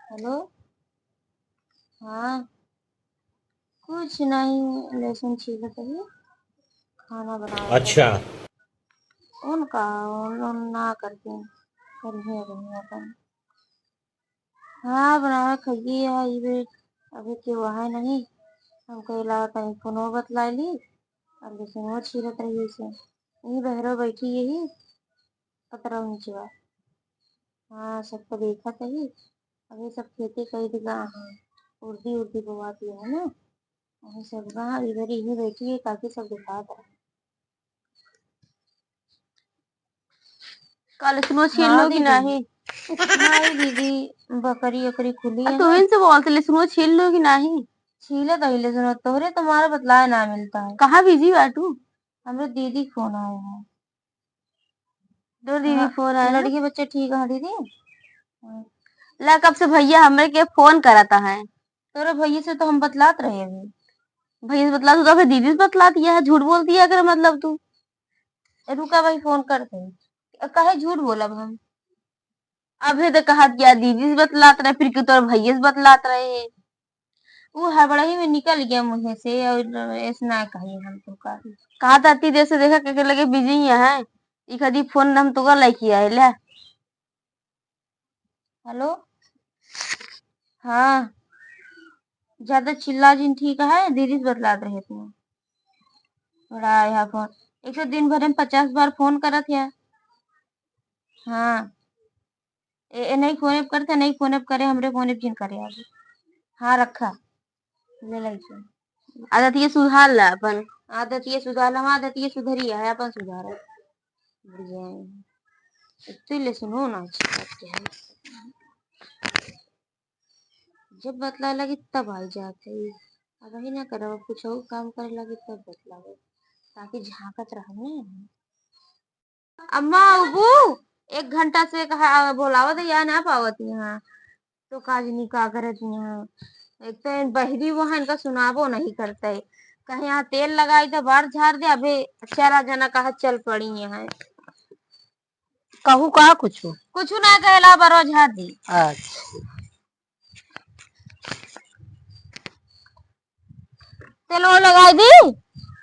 Hello. हाँ, कुछ नहीं, लहसुन छीलत रही, खाना बनावत रही। अच्छा। उनका उन ना करके करिए रही अपन। हाँ, बनावे खाइए है इबे। अभी के वहाँ नहीं, हमको अलावा कहीं फोनो बतलाई ली और लहसुन वो छीलत रही से यही बहरो बैठी यही पतरा नीचवा। हाँ, सबको देखा तही। अभी सब खेती कई दिखा है, उर्दी उर्दी बोआती है ना, वही सब कहाँ इधर ही बैठी है, काफी सब दिखा था। कल सुनो छील हाँ लो कि दीदी। नहीं? नहीं दीदी, बकरी अकरी खुली है तू ना। इनसे बोलते ले सुनो छील लो कि नहीं? छीले तो हिले सुनो तोहरे तुम्हारा बतलाए ना मिलता है। कहाँ बिजी बाटू? हमरे दीदी के फोन आया है। दो दीदी हाँ, फोन आया है। लड़की बच्चे ठीक है दीदी। हाँ, ला कब से भैया हमरे के फोन कराता है। तोरे भैया से तो हम बतलात रहे अभी। भैया से बतला तू तो फिर दीदी से बतला दिया है, झूठ बोलती है अगर मतलब तू। रुका भाई फोन करते हैं। कहे झूठ बोलब हम। अभी तो कहा क्या दीदी से बतलात रहे, फिर क्यों तो भैया से बतलात रहे। वो हड़बड़ा ही में निकल गया मुंह से और ऐसा ना कही हम तो का। कहा था इतनी देर से देखा के लगे बिजी है। ई कदी फोन हम तो का लाइक है ले। हेलो। हाँ, ज्यादा चिल्ला जिन ठीक है, दीदी से बतलात रहे तुम। बड़ा यहाँ फोन, एक तो दिन भर में 50 बार फोन करत है। हाँ, नहीं फोन करते, नहीं फोन करे, हमरे फोन जिन करे आगे। हाँ रखा, ले लाई से। आदत ये सुधार ला अपन। आदत ये सुधार, हम आदत ये सुधरी है अपन सुधार। बढ़िया है। तो ले सुनो ना अच्छी बात क्या है। जब बतला लगी तब आई जाते ही। अब वही ना करो, अब कुछ और काम करे लगी तब बतलावे, ताकि झांकत रहो ना। अम्मा उबू, 1 घंटा से कहा बोलावत है या ना पावत यहाँ। तो काजनी का करत यहाँ। एक तो इन बहरी वहां इनका सुनावो नहीं करते। कहीं यहाँ तेल लगाई तो बाहर झाड़ दे, अबे चारा जना कहा चल पड़ी यहाँ। कहू कहा कुछ? कुछ ना कहला बरो झाड़ दी। अच्छा। तेल वो लगाई दी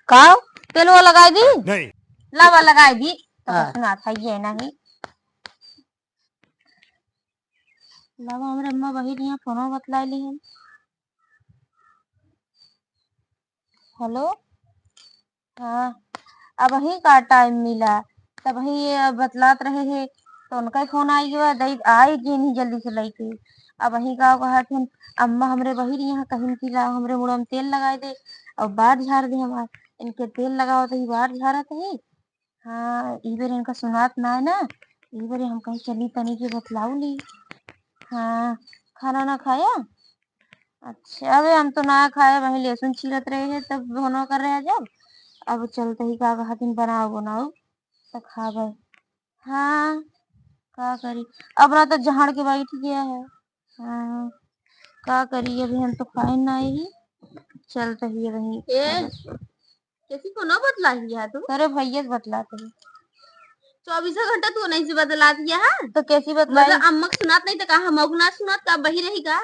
का? तेल वो लगाई दी, नहीं। लावा लगाई दी तो हाँ। सुना था ये नहीं। लावा हमरे अम्मा वही यहाँ फोनो बतलाई ली है। हेलो। हाँ, अब वही का टाइम मिला तब वही बतलात रहे है, तो उनका ही फोन आई गया, दई आएगी नहीं जल्दी से लेके। अब वही गाँव कहा थे अम्मा हमरे वही यहाँ कहीं की ला हमरे मुड़ा में तेल लगाए दे और बाहर झाड़ दे हमार। इनके तेल लगाओ तो ही बाहर झाड़त है। हाँ, ई बेर इनका सुनात ना है ना, ई बेर हम कहीं चली तनी के बतलाऊ ली। हाँ, खाना ना खाया? अच्छा, अबे हम तो ना खाए, वही लहसुन छीलत रहे हैं तब फोनो कर रहे हैं जब। अब चलते ही का कहतिन बनाओ बनाओ तो खा भाई। हाँ, का करी, अब ना तो झाड़ के बैठ गया है। हाँ, का करी, अभी हम तो खाए ना ही, चलते ही वही। कैसी को ना बतला दिया तू? अरे भैया से बतलाते ही। 24 घंटा तू नहीं से बतला दिया है। तो कैसी बतलाई? मतलब अम्मा को सुनात नहीं तो कहा हम ना सुनात का वही रहेगा।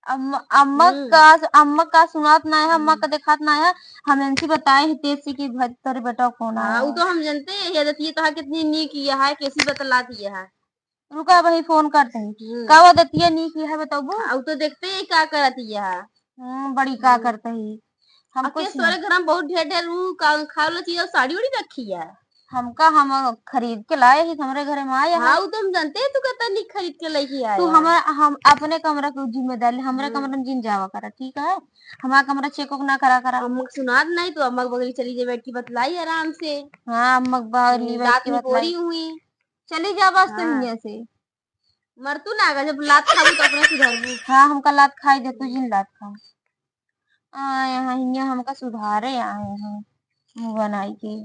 अम्मा का सुनात ना है, अम्मा का दिखात ना है। हम इनसे बताए ही तेज की तेरे बेटा फोन आया हाँ वो है। तो हम जानते हैं, ये आदत ये तो कितनी नी किया है, कैसी बतला दिया है। रुका वही फोन करते हैं, का वो दतिया नहीं की है बताओ। हाँ, वो तो देखते हैं क्या करती है। बड़ी का करते ही हमको अके सोरे घर में बहुत ढेर ढेर खाने वाला चीज साड़ी उड़ी रखी है। हम खरीद के लाए ही, हमारे घर में आया है। हाँ वो तो हम जानते हैं, तू कहता नहीं खरीद के लेके आया तू है। हमारा हम अपने कमरा की जिम्मेदारी, हमारे कमरे में जिन जावा करा, ठीक है? हमारा कमरा चेक ना करा करा। अम्मा को सुना नहीं तो अम्मा बगल चली जाए, बैठ के बतलाई आराम से। हाँ, अम्मा बाहर बैठ रात के में बतलाई। कोरी हुई। चली जा बस तुम हाँ। यहाँ से। मर तू ना जब लात खाबू तो अपने सुधरबू। हाँ, हमका लात खाई दे, तू जिन लात खा। यहाँ यहाँ हमका सुधारे आए हैं मुंह बनाई के।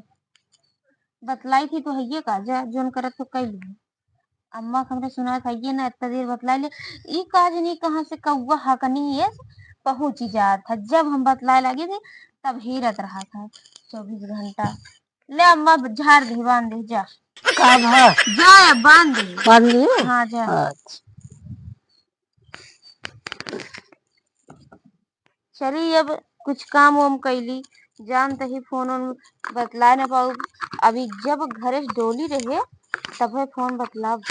बतलाई थी तो है का जा जोन करत तो कई ली। अम्मा हमने सुना था ये ना इतना देर बतलाई ले, ई काज नहीं कहाँ से कौवा हकनी ये पहुंच ही जात था। जब हम बतलाए लगे थे तब हिरत रहा था 24 घंटा। ले अम्मा झाड़ दे, बांध दे जा। का भा जा बांध दे। बांध लिए? हाँ जा। अच्छा। चली अब कुछ काम वाम कैली जान तही फोन उन बतला न पाऊ। अभी जब घरे डोली रहे तब फोन बतलाब।